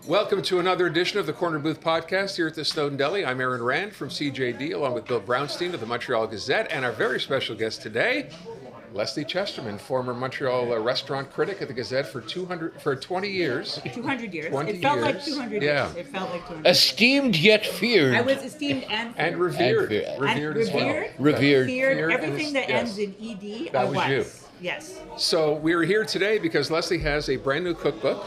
Welcome to another edition of the Corner Booth Podcast here at the Snowdon Deli. I'm Aaron Rand from CJD, along with Bill Brownstein of the Montreal Gazette, and our very special guest today, Lesley Chesterman, former Montreal restaurant critic at the Gazette for 20 years. 200 years. 20 it felt years. like 200 Yeah. years. It felt like 200 years. Esteemed yet feared. I was esteemed and feared. And revered. And Revered as well. Revered. Feared. Feared Everything and that yes. ends in ED, That I was you. Yes. So we're here today because Lesley has a brand new cookbook.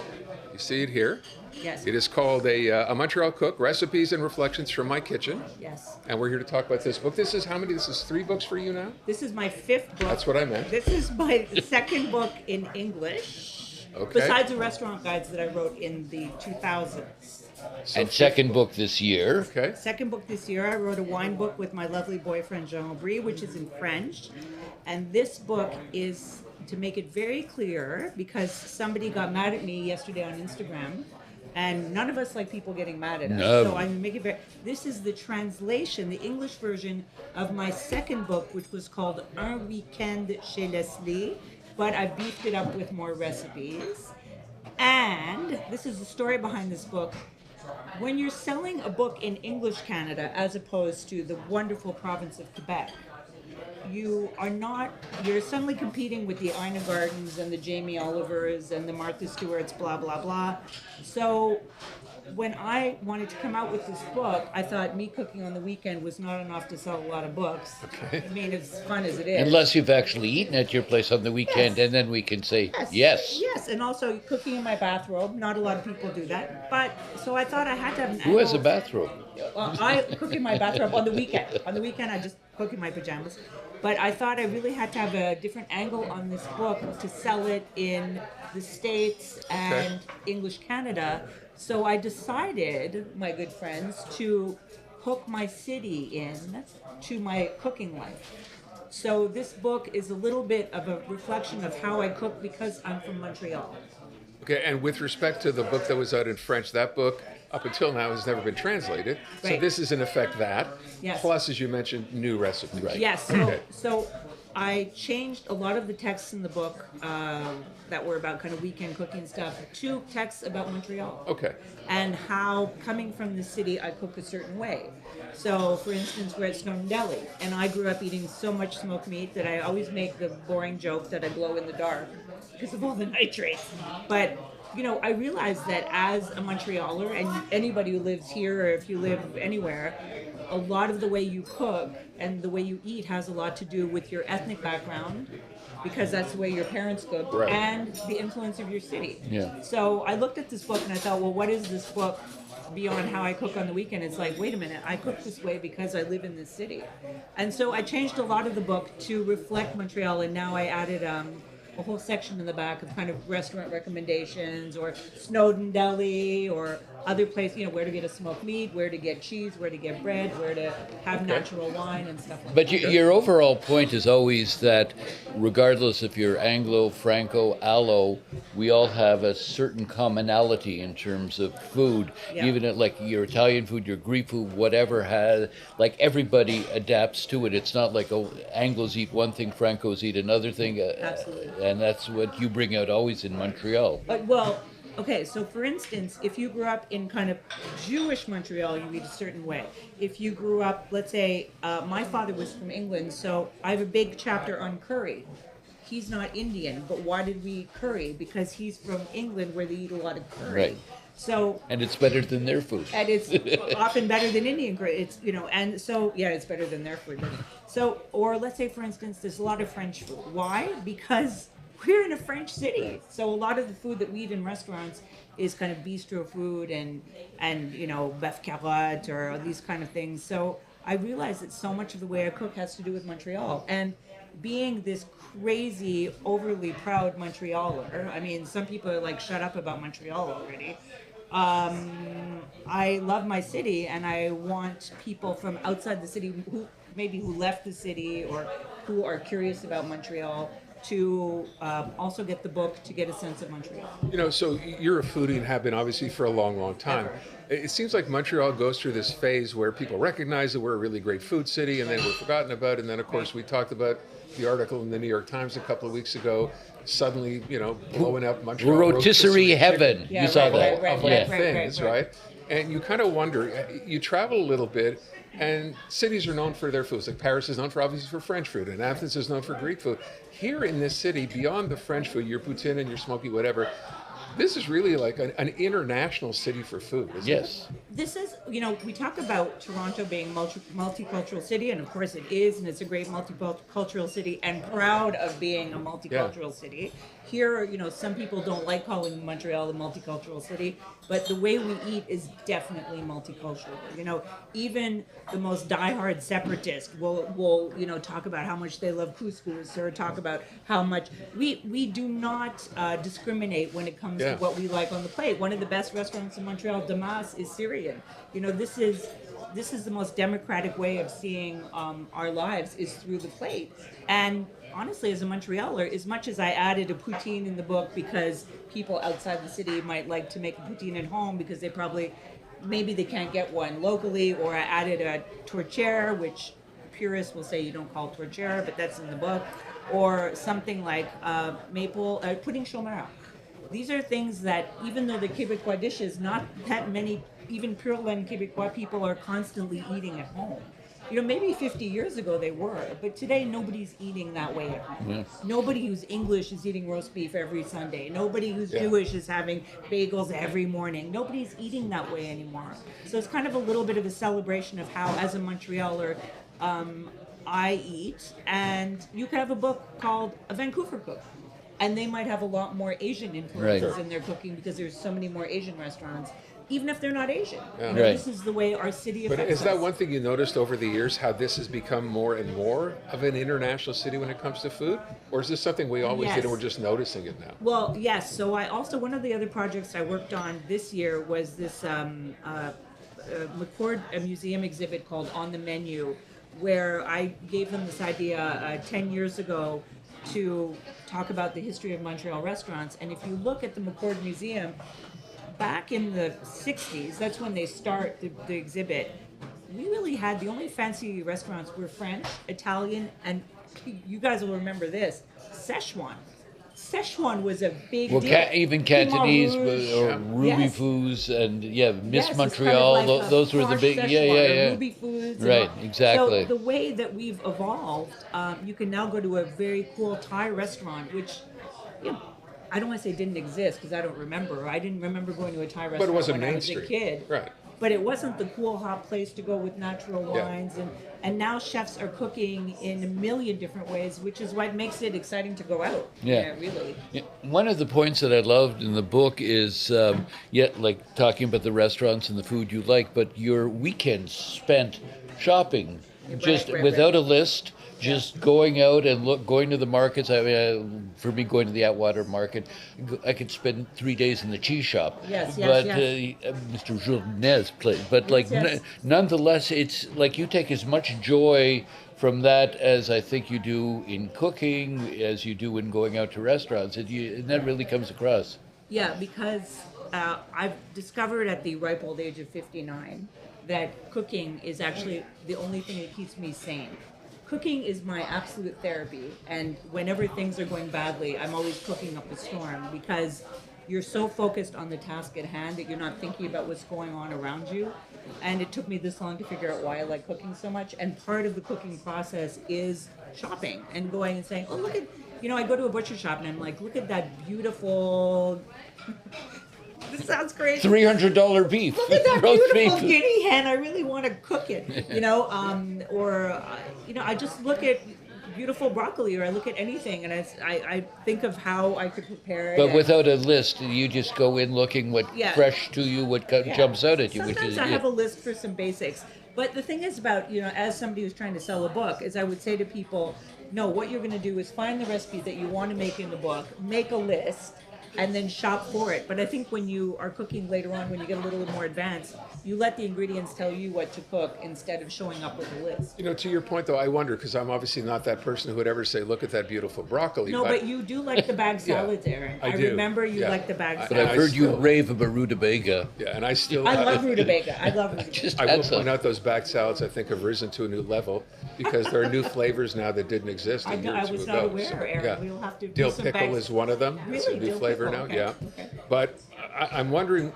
You see it here. Yes. It is called a Montreal Cook, Recipes and Reflections from My Kitchen. Yes. And we're here to talk about this book. This is how many? This is 3 books for you now? This is my 5th book. That's what I meant. This is my 2nd book in English, Okay. besides the restaurant guides that I wrote in the 2000s. So And second book this year. Okay. 2nd book this year, I wrote a wine book with my lovely boyfriend Jean Aubry, which is in French. And this book is, to make it very clear, because somebody got mad at me yesterday on Instagram, and none of us like people getting mad at us. No. So I'm making it very. This is the translation, the English version of my 2nd book, which was called Un Weekend chez Lesley, but I beefed it up with more recipes. And this is the story behind this book. When you're selling a book in English Canada as opposed to the wonderful province of Quebec, you're suddenly competing with the Ina Gardens and the Jamie Olivers and the Martha Stewarts, blah, blah, blah. So when I wanted to come out with this book, I thought me cooking on the weekend was not enough to sell a lot of books. Okay. I mean, as fun as it is. Unless you've actually eaten at your place on the weekend, Yes. and then we can say yes. Yes, and also cooking in my bathrobe. Not a lot of people do that. But, so I thought I had to have an Who has a angle. bathrobe? Well, I cook in my bathrobe on the weekend. On the weekend, I just cook in my pajamas. But I thought I really had to have a different angle on this book to sell it in the States and English Canada. So I decided, my good friends, to hook my city in to my cooking life. So this book is a little bit of a reflection of how I cook because I'm from Montreal. Okay, and with respect to the book that was out in French, that book up until now has never been translated. So Right. this is in effect that. Yes. Plus, as you mentioned, new recipes. Right. Yes, Okay. so I changed a lot of the texts in the book that were about kind of weekend cooking stuff to texts about Montreal. Okay. And how, coming from the city, I cook a certain way. So, for instance, we're at Snowdon Deli, and I grew up eating so much smoked meat that I always make the boring joke that I glow in the dark because of all the nitrates. But, you know, I realized that as a Montrealer, and anybody who lives here, or if you live anywhere, a lot of the way you cook and the way you eat has a lot to do with your ethnic background, because that's the way your parents cooked, Right. and the influence of your city. Yeah. So I looked at this book and I thought, well, what is this book beyond how I cook on the weekend? It's like, wait a minute, I cook this way because I live in this city. And so I changed a lot of the book to reflect Montreal, and now I added a whole section in the back of kind of restaurant recommendations, or Snowdon Deli, or other places, you know, where to get a smoked meat, where to get cheese, where to get bread, where to have natural wine and stuff like But that. your overall point is always that regardless if you're Anglo, Franco, Allo, we all have a certain commonality in terms of food. Yeah. Even at, like your Italian food, your Greek food, whatever has, like everybody adapts to it. It's not like, oh, Anglos eat one thing, Francos eat another thing. Absolutely. And that's what you bring out always in Montreal. Well, okay, so for instance, if you grew up in kind of Jewish Montreal, you eat a certain way. If you grew up, let's say, my father was from England, so I have a big chapter on curry. He's not Indian, but why did we eat curry? Because he's from England, where they eat a lot of curry. Right. So, And it's better than their food. and it's often better than Indian curry. It's, you know, and so, yeah, it's better than their food. So, or let's say, for instance, there's a lot of French food. Why? Because we're in a French city, so a lot of the food that we eat in restaurants is kind of bistro food and you know, beef carotte or these kind of things. So I realized that so much of the way I cook has to do with Montreal. And being this crazy, overly proud Montrealer, I mean, some people are like, shut up about Montreal already. I love my city, and I want people from outside the city who left the city or who are curious about Montreal to also get the book to get a sense of Montreal. You know, so you're a foodie and have been obviously for a long, long time. It seems like Montreal goes through this phase where people recognize that we're a really great food city and then we're forgotten about. And then, of course, we talked about the article in the New York Times a couple of weeks ago, suddenly, blowing up Montreal. Rotisserie heaven. Yeah, You saw right, that. right, Of right, all right, things, right. right? And you kind of wonder, you travel a little bit, and cities are known for their foods. Like Paris is known for, obviously, for French food, and Athens is known for Greek food. Here in this city, beyond the French food, your poutine and your smoky whatever, this is really like an international city for food, isn't it? Yes. This is, we talk about Toronto being a multicultural city, and of course it is, and it's a great multicultural city, and proud of being a multicultural city. Here, some people don't like calling Montreal a multicultural city, but the way we eat is definitely multicultural. Even the most diehard separatist will talk about how much they love couscous, or talk about how much we do not discriminate when it comes to what we like on the plate. One of the best restaurants in Montreal, Damas, is Syrian. This is the most democratic way of seeing our lives is through the plate. And honestly, as a Montrealer, as much as I added a poutine in the book because people outside the city might like to make a poutine at home because maybe they can't get one locally, or I added a tourtière, which purists will say you don't call tourtière, but that's in the book, or something like pudding chômeur. These are things that, even though the Quebecois dishes, not that many, even pure laine Quebecois people are constantly eating at home. Maybe 50 years ago they were, but today nobody's eating that way at home. Yes. Nobody who's English is eating roast beef every Sunday. Nobody who's Jewish is having bagels every morning. Nobody's eating that way anymore. So it's kind of a little bit of a celebration of how, as a Montrealer, I eat. And you could have a book called A Vancouver Cook, and they might have a lot more Asian influences in their cooking because there's so many more Asian restaurants, even if they're not Asian. This is the way our city affects us. But is that one thing you noticed over the years, how this has become more and more of an international city when it comes to food? Or is this something we always did and we're just noticing it now? Well, yes. So one of the other projects I worked on this year was this McCord Museum exhibit called On the Menu, where I gave them this idea 10 years ago to talk about the history of Montreal restaurants. And if you look at the McCord Museum, back in the 60s, that's when they start the exhibit, we really had, the only fancy restaurants were French, Italian, and you guys will remember this, Szechuan. Szechuan was a big deal. Even Cantonese or Ruby Foods and Miss Montreal, kind of like those were the big, Ruby Foods. Right, exactly. So the way that we've evolved, you can now go to a very cool Thai restaurant, which, I don't want to say didn't exist because I don't remember. I didn't remember going to a Thai restaurant when I was a kid. Right. But it wasn't the cool hot place to go with natural wines, and now chefs are cooking in a million different ways, which is what makes it exciting to go out. Really. Yeah. One of the points that I loved in the book is, like talking about the restaurants and the food you like, but your weekends spent shopping, without a list. Just going out and going to the markets. I mean, for me, going to the Atwater market, I could spend 3 days in the cheese shop. Yes. Mr. Journez played. But nonetheless, it's like you take as much joy from that as I think you do in cooking, as you do in going out to restaurants. And that really comes across. Yeah, because I've discovered at the ripe old age of 59 that cooking is actually the only thing that keeps me sane. Cooking is my absolute therapy, and whenever things are going badly, I'm always cooking up a storm because you're so focused on the task at hand that you're not thinking about what's going on around you. And it took me this long to figure out why I like cooking so much. And part of the cooking process is shopping and going and saying, oh, look at, I go to a butcher shop and I'm like, look at that beautiful... This sounds crazy. $300 beef. Look at that beautiful guinea hen. I really want to cook it. I just look at beautiful broccoli, or I look at anything, and I think of how I could prepare it. But without a list, you just go in looking what fresh to you, what jumps out at you. Sometimes I have a list for some basics. But the thing is about, as somebody who's trying to sell a book, is I would say to people, no, what you're going to do is find the recipe that you want to make in the book, make a list, and then shop for it. But I think when you are cooking later on, when you get a little more advanced, you let the ingredients tell you what to cook instead of showing up with a list. You know, to your point, though, I wonder, because I'm obviously not that person who would ever say, look at that beautiful broccoli. No, but you do like the bag salads, Aaron. I do. remember you Yeah. like the bag But salads. I've heard you still- rave about rutabaga. Yeah, and I still... I love rutabaga. I love rutabaga. Just I had will some. point out those bag salads, I think, have risen to a new level because there are new flavors now that didn't exist a year or I two was ago. not aware, So, Aaron. yeah. We'll have to do Dill some pickle bags. is one of them. It's a Really? new Dill flavor pickle, now, okay, yeah. okay. But I'm wondering,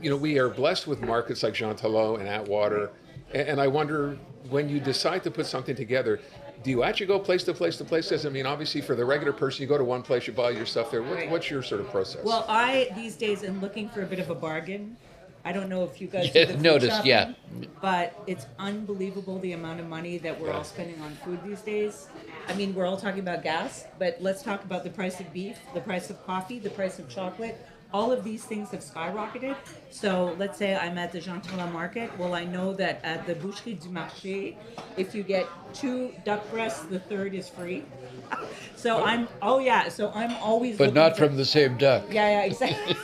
you know, we are blessed with markets like Jean Talon and Atwater, and I wonder, when you decide to put something together, do you actually go place to place to place? Because, I mean, obviously for the regular person, you go to one place, you buy your stuff there. Right. What's your sort of process? Well, I these days am looking for a bit of a bargain. I don't know if you guys Yeah, do the food noticed, shopping, yeah. but it's unbelievable the amount of money that we're all spending on food these days. I mean, we're all talking about gas, but let's talk about the price of beef, the price of coffee, the price of chocolate. All of these things have skyrocketed. So let's say I'm at the Jean Talon market. Well, I know that at the Boucherie du Marché, if you get 2 duck breasts, the third is free. So I'm always But looking not for- from the same duck. Yeah, exactly.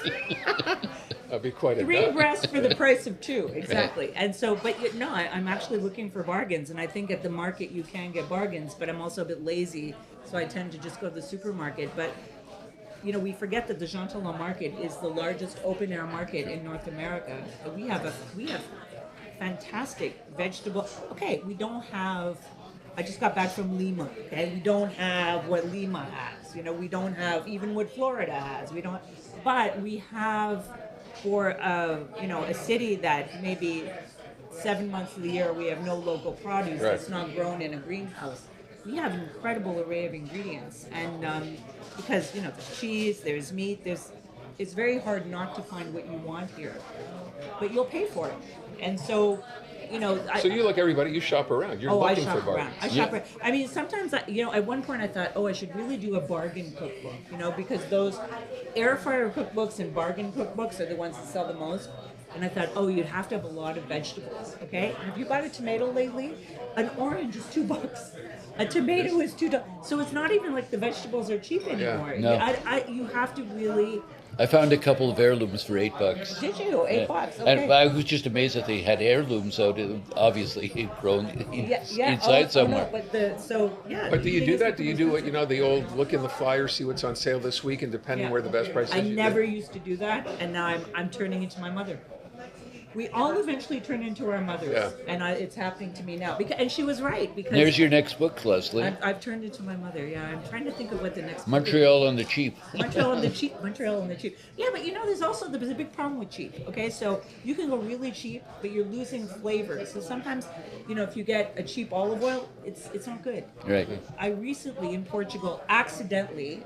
That'd be quite a 3 duck. breasts for the price of 2, exactly. And so, I'm actually looking for bargains, and I think at the market you can get bargains, but I'm also a bit lazy, so I tend to just go to the supermarket. But you know, we forget that the Jean Talon market is the largest open air market in North America. We have fantastic vegetable. Okay, we don't have. I just got back from Lima. Okay, we don't have what Lima has. You know, we don't have even what Florida has. We don't, but we have for a city that maybe 7 months of the year we have no local produce. Right. It's not grown in a greenhouse. We have an incredible array of ingredients, and because there's cheese, there's meat, it's very hard not to find what you want here, but you'll pay for it, and so. So you, like everybody, you shop around. You're I looking shop for around. bargains. I shop around. I mean, sometimes, at one point I thought, I should really do a bargain cookbook, because those air fryer cookbooks and bargain cookbooks are the ones that sell the most. And I thought, you'd have to have a lot of vegetables, okay? Have you bought a tomato lately? An orange is $2. A tomato is $2. So it's not even like the vegetables are cheap anymore. No. You have to really. I found a couple of heirlooms for $8. Did you? $8? Okay. And I was just amazed that they had heirlooms out, obviously grown inside somewhere. No, But do you do that? Do you do what, the old look in the flyer, see what's on sale this week, and depending where the best price is? I you do? never used to do that, and now I'm turning into my mother. We all eventually turn into our mothers, and it's happening to me now. And she was right, because There's your next book, Lesley. I've turned into my mother. Yeah, I'm trying to think of what the next book Montreal on the cheap. is. Montreal on the cheap. Montreal on the cheap. Yeah, but there's a big problem with cheap. Okay, so you can go really cheap, but you're losing flavor. So sometimes, if you get a cheap olive oil, it's not good. Right. I recently in Portugal accidentally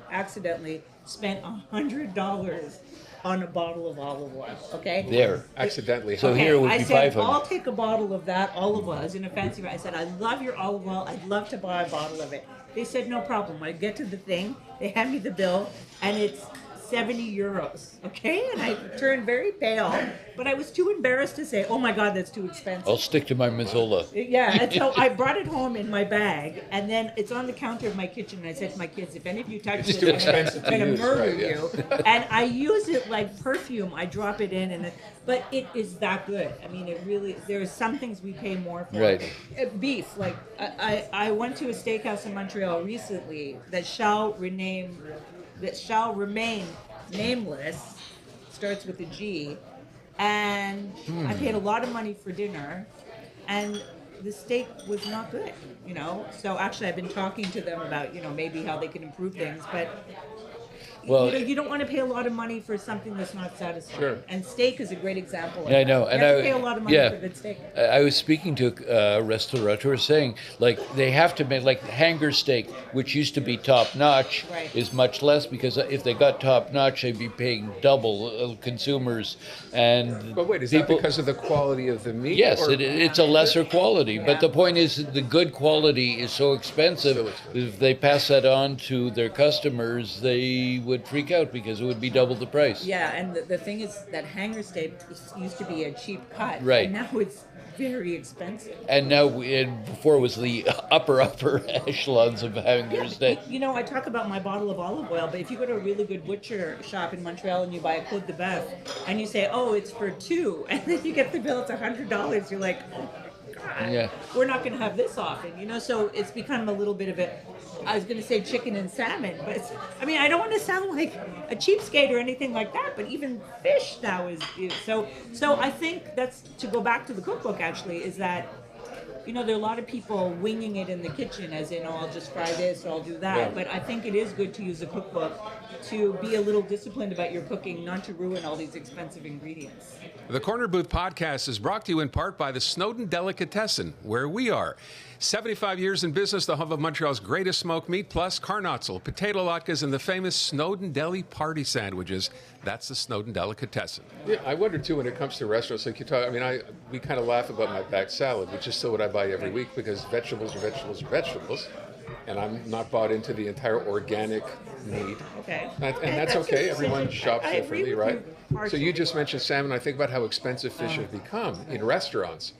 spent $100 on a bottle of olive oil. Okay. There. Accidentally. So huh? here would I be said, 500. I'll take a bottle of that olive oil. I was in a fancy restaurant. I said, I love your olive oil. I'd love to buy a bottle of it. They said, no problem. I get to the thing. They hand me the bill, and it's 70 euros. Okay? And I turned very pale, but I was too embarrassed to say, oh my God, that's too expensive. I'll stick to my Mazzola. Yeah, and so I brought it home in my bag, and then it's on the counter of my kitchen, and I said to my kids, if any of you touch It's this, too expensive to I'm going use, to murder right, yeah. you. And I use it like perfume. I drop it in, but it is that good. I mean, it really, there are some things we pay more for. Right. Beef, like, I went to a steakhouse in Montreal recently that shall remain nameless, starts with a G, and I paid a lot of money for dinner, and the steak was not good, So actually, I've been talking to them about, maybe how they can improve things, but Well, you don't want to pay a lot of money for something that's not satisfying. Sure. And steak is a great example of Yeah, I that. know. You And have to pay a lot of money for good steak. I was speaking to a restaurateur saying, like, they have to make, like, hanger steak, which used to be top notch, Right. is much less, because if they got top notch, they'd be paying double consumers. And But wait, is people, that because of the quality of the meat? Yes, or- it's a lesser quality. Yeah. But the point is, the good quality is so expensive. So expensive. If they pass that on to their customers, they would would freak out because it would be double the price. Yeah, and the thing is that hanger steak used to be a cheap cut. Right. And now it's very expensive. And now, before it was the upper echelons of hanger steak. You know, I talk about my bottle of olive oil, but if you go to a really good butcher shop in Montreal and you buy a Côte de Bœuf and you say, oh, it's for $2, and then you get the bill, it's $100, you're like, oh my God, Yeah. we're not going to have this often, you know? So it's become a little bit of I was going to say chicken and salmon, but I don't want to sound like a cheapskate or anything like that, but even fish now is so I think that's, to go back to the cookbook actually, is that, you know, there are a lot of people winging it in the kitchen, as in, oh, I'll just fry this or I'll do that. Yeah. But I think it is good to use a cookbook to be a little disciplined about your cooking, not to ruin all these expensive ingredients. The Corner Booth podcast is brought to you in part by the Snowdon Delicatessen, where we are. 75 years in business, the hub of Montreal's greatest smoked meat, plus carnotzel, potato latkes, and the famous Snowdon Deli party sandwiches. That's the Snowdon Delicatessen. Yeah, I wonder, too, when it comes to restaurants, like you talk, we kind of laugh about my back salad, which is still what I buy every week because vegetables are vegetables are vegetables. And I'm not bought into the entire organic need. Okay. And that's okay. Everyone shops I agree differently, with right? you So you just mentioned salmon. I think about how expensive fish have become in restaurants.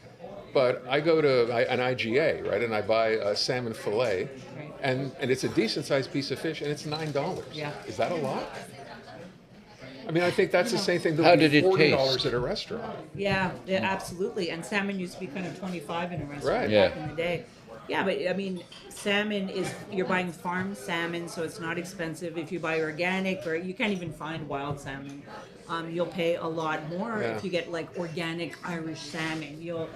But I go to an IGA, right, and I buy a salmon fillet, Right. and it's a decent-sized piece of fish, and it's $9. Yeah. Is that a lot? I mean, I think that's the same thing that How would be did it $40 taste? at a restaurant. Yeah, absolutely. And salmon used to be kind of $25 in a restaurant Right. back in the day. Yeah, but I mean, salmon you're buying farm salmon, so it's not expensive. If you buy organic, or you can't even find wild salmon, you'll pay a lot more. Yeah. If you get like organic Irish salmon, you'll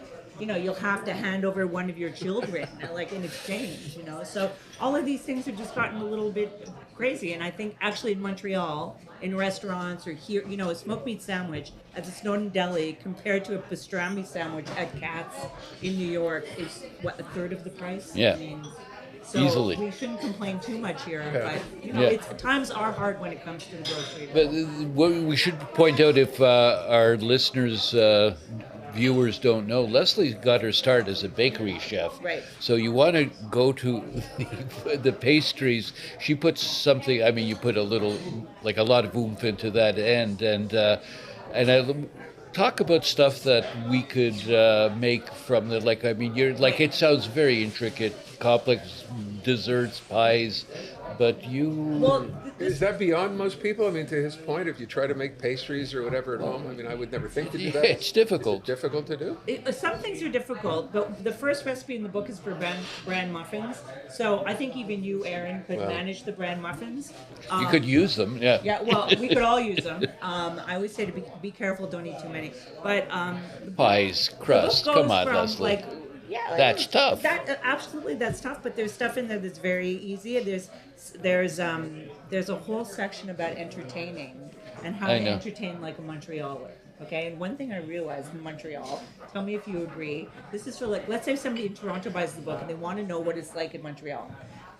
have to hand over one of your children, like in exchange, you know. So all of these things have just gotten a little bit crazy. And I think actually in Montreal, in restaurants or here, you know, a smoked meat sandwich at the Snowdon Deli compared to a pastrami sandwich at Katz in New York is what, a third of the price? Yeah. I mean, so Easily. we shouldn't complain too much here, Yeah. but you know, Yeah. times are hard when it comes to the grocery. But what we should point out, if our listeners, viewers don't know, Lesley got her start as a bakery chef. Right. So you want to go to the pastries. She puts something. I mean, you put a lot of oomph into that end, and I talk about stuff that we could make from the it sounds very intricate, complex desserts, pies, but you. Well, Is that beyond most people? I mean, to his point, if you try to make pastries or whatever at home, I mean, I would never think to do that. It's difficult. Is it difficult to do? Some things are difficult, but the first recipe in the book is for bran muffins. So I think even you, Aaron, could manage the bran muffins. You could use them, yeah. Yeah, well, we could all use them. I always say to be careful, don't eat too many. But Pies, crust. the book goes Come on, from, Lesley. That's tough. Absolutely, that's tough. But there's stuff in there that's very easy. There's a whole section about entertaining and how to entertain like a Montrealer. Okay, and one thing I realized in Montreal, tell me if you agree, this is for let's say somebody in Toronto buys the book and they want to know what it's like in Montreal.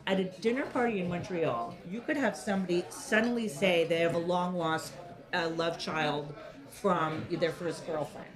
At a dinner party in Montreal, you could have somebody suddenly say they have a long lost love child from their first girlfriend.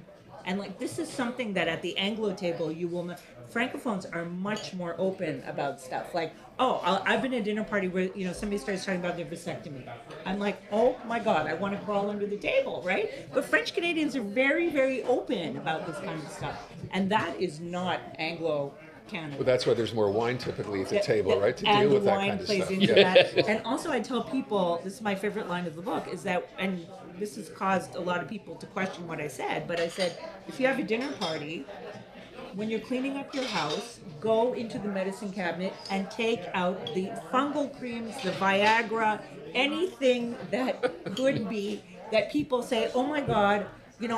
And this is something that at the Anglo table you will not. Francophones are much more open about stuff. I've been at a dinner party where somebody starts talking about their vasectomy. I'm like, oh my God, I want to crawl under the table, right? But French Canadians are very, very open about this kind of stuff, and that is not Anglo Canada. Well, that's why there's more wine typically at the table, right? To deal with that kind of stuff. And the wine plays into that. And also I tell people, this is my favorite line of the book, is that, and this has caused a lot of people to question what I said, but I said, if you have a dinner party, when you're cleaning up your house, go into the medicine cabinet and take out the fungal creams, the Viagra, anything that could be, that people say, oh my God,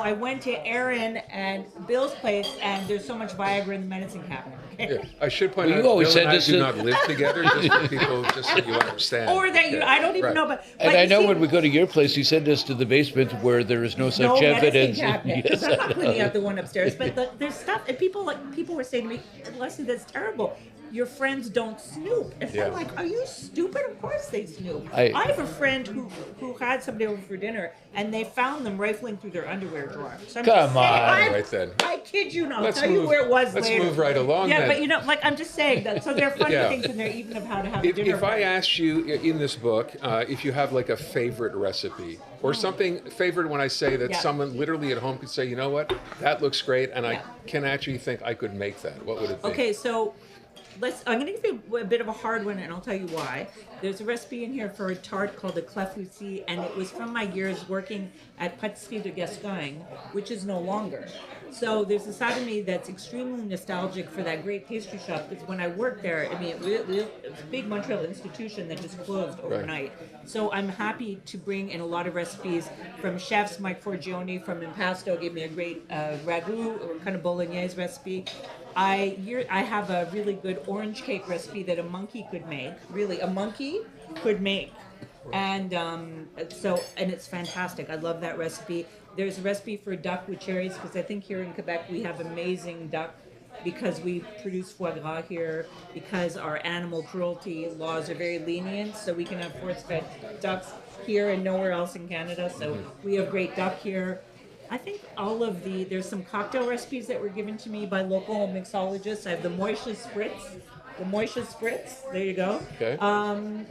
I went to Aaron and Bill's place and there's so much Viagra in the medicine cabinet. Okay? Yeah. I should point Well, out, you always Bill and said I this do is- not live together, just for people, just so you understand. Or that I don't even know, but And I you know see- when we go to your place, you send us to the basement where there is no such no evidence. medicine cabinet, 'cause Yes, I'm not I cleaning know. out the one upstairs. But there's stuff, and people were saying to me, Lesley, that's terrible. Your friends don't snoop. And Yeah. I'm like, are you stupid? Of course they snoop. I I have a friend who had somebody over for dinner, and they found them rifling through their underwear drawer. So I'm Come just saying, on. Right then. I kid you not. I'll Let's tell you move- where it was let's later. move right along Yeah, then. but you know, like I'm just saying that. So there are funny Yeah. things in there, even of how to have a dinner. If I asked you in this book, if you have like a favorite recipe or something favorite, when I say that Yeah. someone literally at home could say, you know what, that looks great, and I Yeah. can actually think I could make that, what would it be? Okay, so I'm going to give you a bit of a hard one, and I'll tell you why. There's a recipe in here for a tart called a clafoutis, and it was from my years working at Pâtisserie de Gascogne, which is no longer. So there's a side of me that's extremely nostalgic for that great pastry shop, because when I worked there, I mean, it was a big Montreal institution that just closed overnight. So I'm happy to bring in a lot of recipes from chefs. Mike Forgione from Impasto gave me a great ragu, or kind of bolognese recipe. I have a really good orange cake recipe that a monkey could make. Really, a monkey could make. And and it's fantastic. I love that recipe. There's a recipe for duck with cherries, because I think here in Quebec we have amazing duck, because we produce foie gras here, because our animal cruelty laws are very lenient, so we can have force-fed ducks here and nowhere else in Canada. So we have great duck here. I think there's some cocktail recipes that were given to me by local mixologists. I have the Moishe Spritz. There you go. Okay.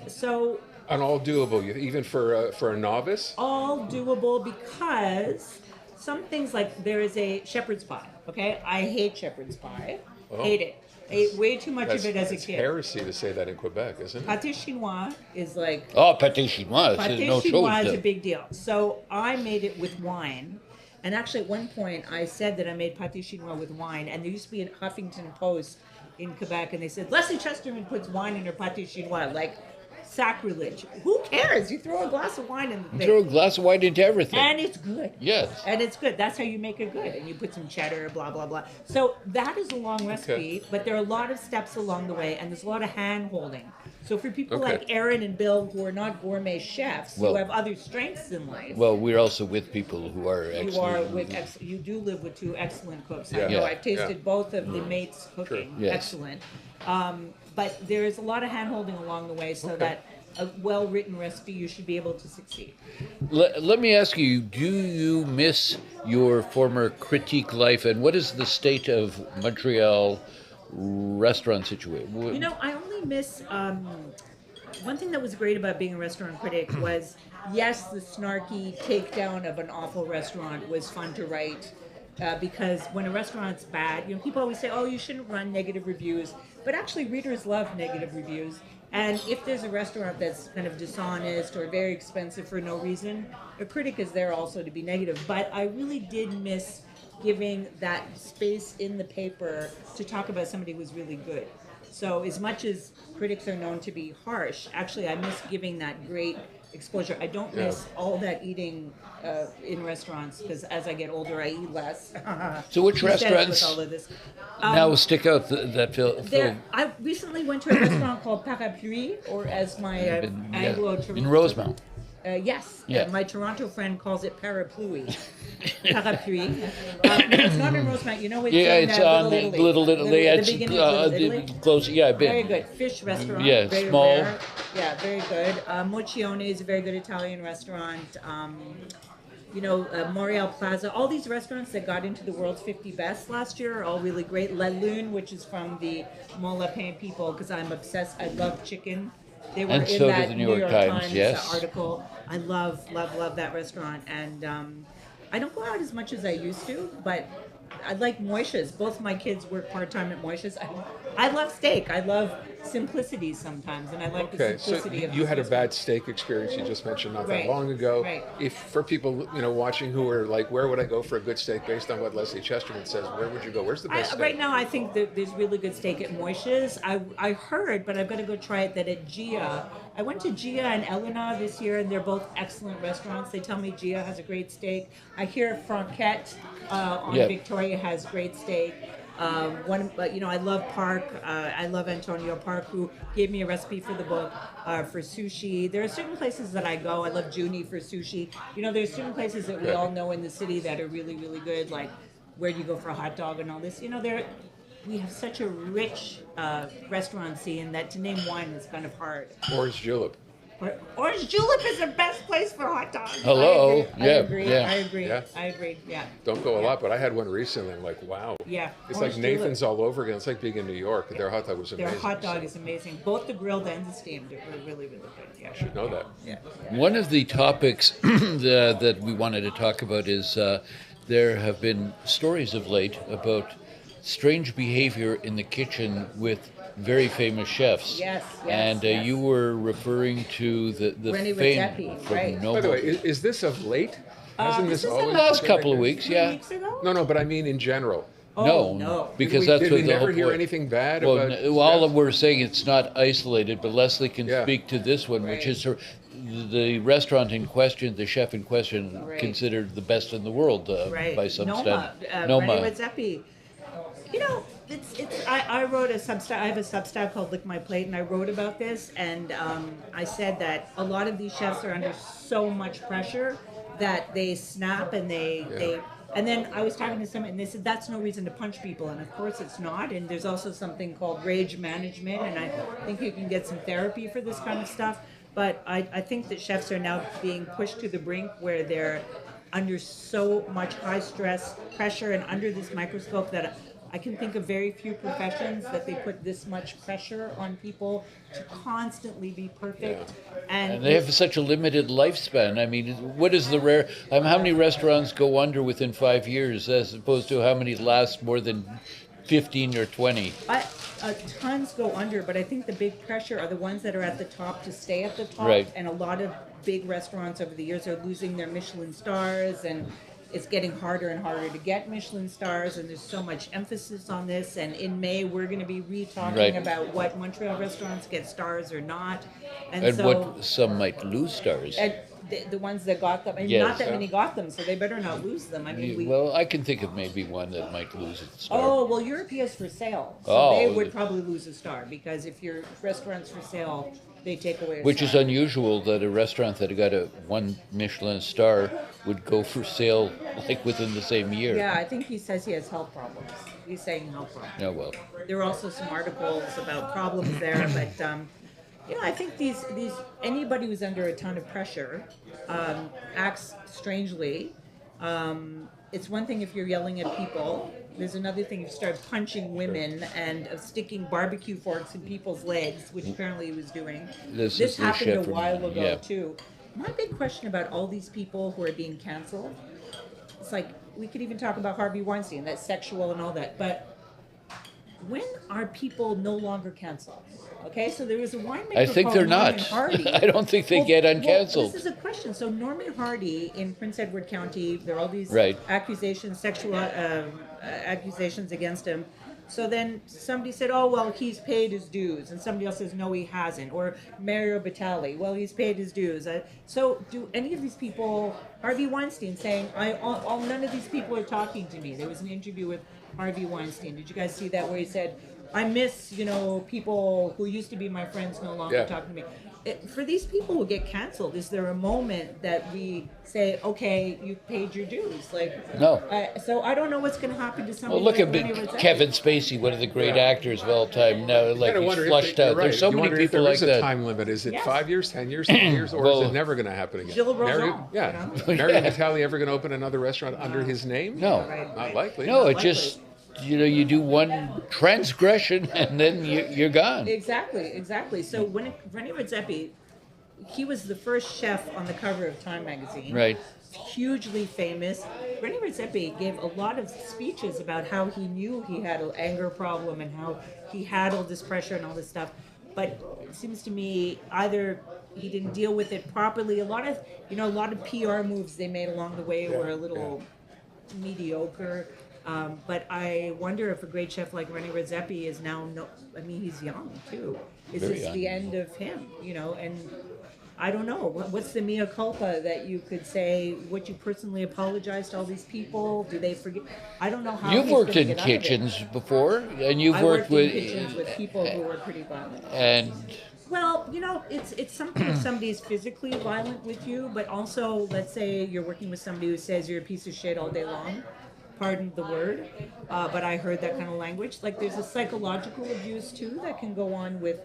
So And all doable, even for a novice? all doable, because some things, like there is a shepherd's pie. Okay, I hate shepherd's pie. Oh. Hate it. Ate way too much of it as a It's kid. heresy to say that in Quebec, isn't it? Pâté chinois is like Oh, pâté chinois. There's Pâté no chinois choice is a there. big deal. So I made it with wine. And actually, at one point, I said that I made pâté chinois with wine. And there used to be a Huffington Post in Quebec, and they said, Lesley Chesterman puts wine in her pâté chinois. Like, sacrilege. Who cares? You throw a glass of wine in the thing. Throw a glass of wine into everything. And it's good. Yes. And it's good. That's how you make it good. And you put some cheddar, blah, blah, blah. So that is a long recipe, but there are a lot of steps along the way, and there's a lot of hand holding. So for people Okay. like Aaron and Bill, who are not gourmet chefs, Well- who have other strengths in life, Well, we're also with people who are excellent. you do live with two excellent cooks. Yeah. I know. Yeah. I've tasted both of the mates cooking. Yes. Excellent. But there is a lot of hand holding along the way, so that a well-written recipe, you should be able to succeed. Let me ask you, do you miss your former Critic life, and what is the state of Montreal restaurant situation? You know, I only miss one thing that was great about being a restaurant critic was, yes, the snarky takedown of an awful restaurant was fun to write. Because when a restaurant's bad, people always say, oh, you shouldn't run negative reviews. But actually, readers love negative reviews. And if there's a restaurant that's kind of dishonest or very expensive for no reason, a critic is there also to be negative. But I really did miss giving that space in the paper to talk about somebody who was really good. So as much as critics are known to be harsh, actually I miss giving that great exposure. I don't miss all that eating in restaurants, because as I get older I eat less. So which Instead with restaurants all of this. now stick out that film? I recently went to a restaurant called Parapluie, or as my Anglo-Toronto... in Rosemount. Yes. Yeah. My Toronto friend calls it Parapluie. Parapluie. No, it's not in Rosemount. You know, it's Yeah, in it's on Little Italy. They had the beginning of Little Italy. close. Yeah, I've Very been. good. Fish restaurant. Yeah, very small. rare. Yeah, very good. Mocione is a very good Italian restaurant. Montreal Plaza. All these restaurants that got into the world's 50 best last year are all really great. La Lune, which is from the Mont Lapin people, because I'm obsessed. I love chicken. They were And in so did that the New York Times yes. article. I love that restaurant. And I don't go out as much as I used to, but I like Moishe's. Both my kids work part-time at Moishe's. I love steak. I love simplicity sometimes, and I like the Okay, so simplicity of you had a this bad steak experience you just mentioned not that Right, long ago. right. If for people watching who are like, where would I go for a good steak based on what Lesley Chesterman says? Where would you go? Where's the best steak? Right now, I think that there's really good steak at Moishe's. I heard, but I've got to go try it, that at Gia. I went to Gia and Elena this year, and they're both excellent restaurants. They tell me Gia has a great steak. I hear Franquette on Yeah. Victoria has great steak. I love Park. I love Antonio Park, who gave me a recipe for the book for sushi. There are certain places that I go. I love Junie for sushi. There's certain places that we all know in the city that are really, really good. Like, where do you go for a hot dog and all this? we have such a rich restaurant scene that to name one is kind of hard. Orange Julep. Orange Julep is the best place for hot dogs. Hello. I agree. Yeah. I agree. Yeah. I agree. Yeah. Don't go a lot, but I had one recently. I'm like, wow. Yeah. It's Orange like Nathan's Julep. all over again. It's like being in New York. Their hot dog was Their amazing. hot dog is amazing. Both the grilled and the steamed are really, really good. Yeah. Should know that. Yeah. One of the topics that we wanted to talk about is there have been stories of late about strange behavior in the kitchen with very famous chefs. Yes, and yes. you were referring to the Rennie fame Redzepi, from right. By the way, is this of late? Hasn't this this is always the last been couple of like weeks, this? yeah. Weeks ago? No, but I mean in general. Oh, No, because Did that's we what the never whole hear point. anything bad Well, about all chefs? we're saying it's not isolated, but Lesley can Yeah. speak to this one, which Right. is the restaurant in question, the chef in question, Right. considered the best in the world Right. by some Noma, standard. Rennie Redzepi. You know, I wrote a Substack. I have a Substack called Lick My Plate, and I wrote about this, and I said that a lot of these chefs are under so much pressure that they snap and they. And then I was talking to someone, and they said that's no reason to punch people, and of course it's not. And there's also something called rage management, and I think you can get some therapy for this kind of stuff. But I think that chefs are now being pushed to the brink where they're under so much high stress pressure and under this microscope that I can think of very few professions that they put this much pressure on people to constantly be perfect. And they have such a limited lifespan. I mean, what is the rare? How many restaurants go under within 5 years, as opposed to how many last more than 15 or 20? Tons go under, but I think the big pressure are the ones that are at the top to stay at the top. Right. And a lot of big restaurants over the years are losing their Michelin stars, and it's getting harder and harder to get Michelin stars, and there's so much emphasis on this. And in May, we're going to be re-talking Right. about what Montreal restaurants get stars or not. And so, what some might lose stars. and the ones that got them, and Yes. not that many got them, so they better not lose them. I mean, Well, I can think of maybe one that might lose its star. Oh, well, Europe is for sale. So Oh. they would probably lose a star, because if your restaurant's for sale, they take away a Which is star. unusual that a restaurant that got a one Michelin star would go for sale like within the same year. Yeah, I think he says he has health problems. He's saying health problems. Oh, well. There are also some articles about problems there, but I think these anybody who's under a ton of pressure acts strangely. It's one thing if you're yelling at people. There's another thing if you start punching women and sticking barbecue forks in people's legs, which apparently he was doing. This is This the happened chef a from- while ago yeah. too. My big question about all these people who are being canceled, it's like we could even talk about Harvey Weinstein, that's sexual and all that, but when are people no longer canceled? Okay, so there was a winemaker I think called they're Norman not. Hardy. I don't think they get uncanceled. This is a question. So Norman Hardy in Prince Edward County, there are all these Right. accusations, sexual accusations against him. So then somebody said, oh, well, he's paid his dues. And somebody else says, no, he hasn't. Or Mario Batali, well, he's paid his dues. So do any of these people, Harvey Weinstein saying, none of these people are talking to me. There was an interview with Harvey Weinstein. Did you guys see that where he said, I miss, people who used to be my friends no longer talking to me. For these people who get canceled, is there a moment that we say, okay, you paid your dues? No. So I don't know what's going to happen to Well, somebody look like at Rennie Redzepi. Kevin Spacey, one of the great actors of all time. Now, like Kinda he's wonder if flushed you're out. right. There's so You many wonder if people there like is a that. time limit. Is it Yes. 5 years, 10 years, 20 years, or Well, is it never going to happen again? Gilles Mario, Rozon, yeah. you Mario Batali ever going to open another restaurant under his name? No. Right. Not likely. No, Not it just, you do one transgression and then you're gone. Exactly. So when Rennie Redzepi, he was the first chef on the cover of Time magazine. Right. Hugely famous. Rennie Redzepi gave a lot of speeches about how he knew he had an anger problem and how he handled this pressure and all this stuff. But it seems to me either he didn't deal with it properly. A lot of PR moves they made along the way were a little mediocre. But I wonder if a great chef like Rennie Redzepi is now he's young too. Is Very this young. the end of him? And I don't know. What's the mea culpa that you could say? Would you personally apologize to all these people? Do they forget? I don't know how. You've he's worked gonna in get out of it. kitchens before, and you've I worked in with kitchens with people who were pretty violent. and Well, it's something if somebody's physically violent with you, but also let's say you're working with somebody who says you're a piece of shit all day long. pardon the word, but I heard that kind of language. Like there's a psychological abuse too that can go on with,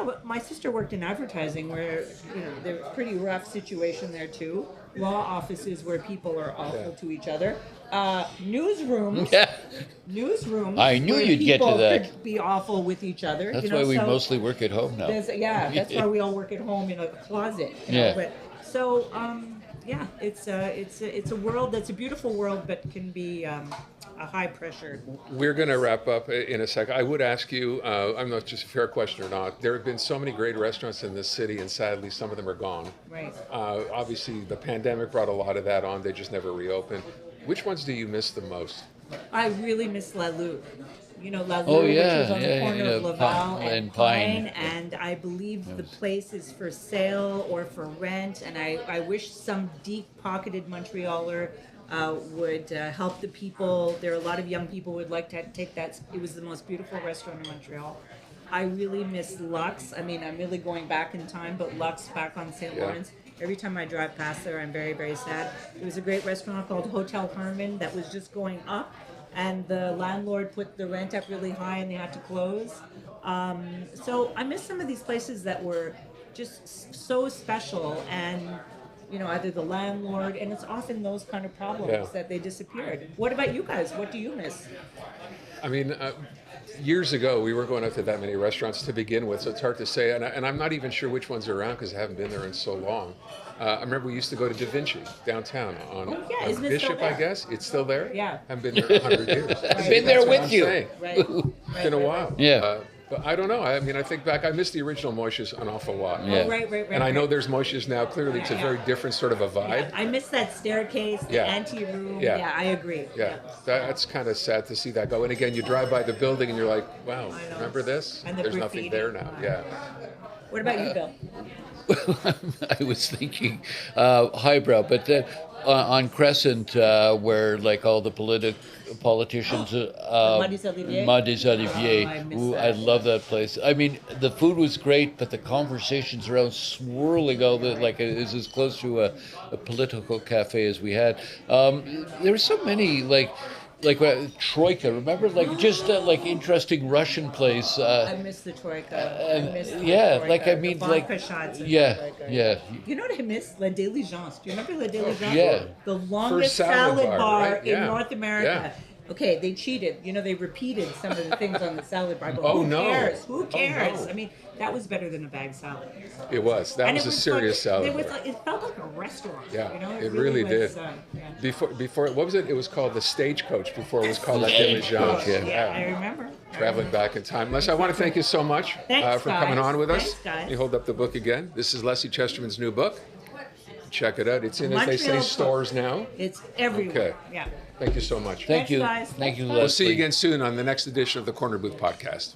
but my sister worked in advertising where, there's a pretty rough situation there too. Law offices where people are awful to each other. Newsrooms. Yeah. Newsrooms. I knew where you'd get to people that. could be awful with each other. That's why we mostly work at home now. That's why we all work at home in a closet. Yeah. But so it's a world that's a beautiful world, but can be a high pressure. We're going to wrap up in a second. I would ask you, I'm not just a fair question or not, there have been so many great restaurants in this city, and sadly some of them are gone. Right. Obviously, the pandemic brought a lot of that on. They just never reopened. Which ones do you miss the most? I really miss La Lou. La Lou, Oh, which yeah, is on the corner of Laval and Pine. and I believe the place is for sale or for rent, and I wish some deep-pocketed Montrealer would help the people. There are a lot of young people who would like to take that. It was the most beautiful restaurant in Montreal. I really miss Lux. I mean, I'm really going back in time, but Lux back on St. Lawrence. Every time I drive past there, I'm very, very sad. There was a great restaurant called Hotel Harmon that was just going up, and the landlord put the rent up really high and they had to close. So I miss some of these places that were just so special, and either the landlord, and it's often those kind of problems that they disappeared. What about you guys? What do you miss? I mean, years ago, we weren't going up to that many restaurants to begin with, so it's hard to say. And I'm not even sure which ones are around because I haven't been there in so long. I remember we used to go to Da Vinci downtown on isn't it Bishop, still there? I guess. It's still there? Yeah. I've been there 100 years. I've been there with you. Right. It's been a while. Yeah. But I don't know. I mean, I think back, I miss the original Moishes an awful lot. Yeah. Right. And I know there's Moishes now. Clearly, it's a very different sort of a vibe. I miss that staircase, the ante-room. Yeah. I agree. Yeah, that's kind of sad to see that go. And again, you drive by the building and you're like, wow, I know. remember this? And the There's graffiti. nothing there now. Yeah. What about you, Bill? I was thinking highbrow, but then on Crescent, where like all the politicians, Muddy's Olivier? Muddy's Olivier. I miss Ooh, that. I love that place. I mean, the food was great, but the conversations around swirling all the like it is as close to a political cafe as we had. There were so many like Troika. Remember, just like interesting Russian place. I miss the Troika. I miss the Troika. like I mean, the like vodka shots in the yeah, Troika. yeah. You know what I miss? La Diligence. Do you remember La Diligence? Yeah. The longest salad salad bar, bar right? in Yeah. North America. Yeah. Okay, they cheated. They repeated some of the things on the salad bar. But Oh, who no. cares? Who cares? no. I mean, that was better than a bag salad. It was. That And was it a serious salad. It was bar. like, it felt like a restaurant. Yeah, It it really was, did. yeah. Before, what was it? It was called the Stagecoach before it was called La Stagecoach, Diligence. yeah. I remember. Traveling back in time. Leslie, I want to thank you so much Thanks, for coming guys. on with us. Thanks, guys. Let me hold up the book again. This is Lesley Chesterman's new book. Check it out. It's in, as they say, Montreal Cook. stores now. It's everywhere. Okay. Yeah. Thank you so much. Thank Thanks, you, guys. thank you, Thanks, Leslie. We'll see you again soon on the next edition of the Corner Booth Podcast.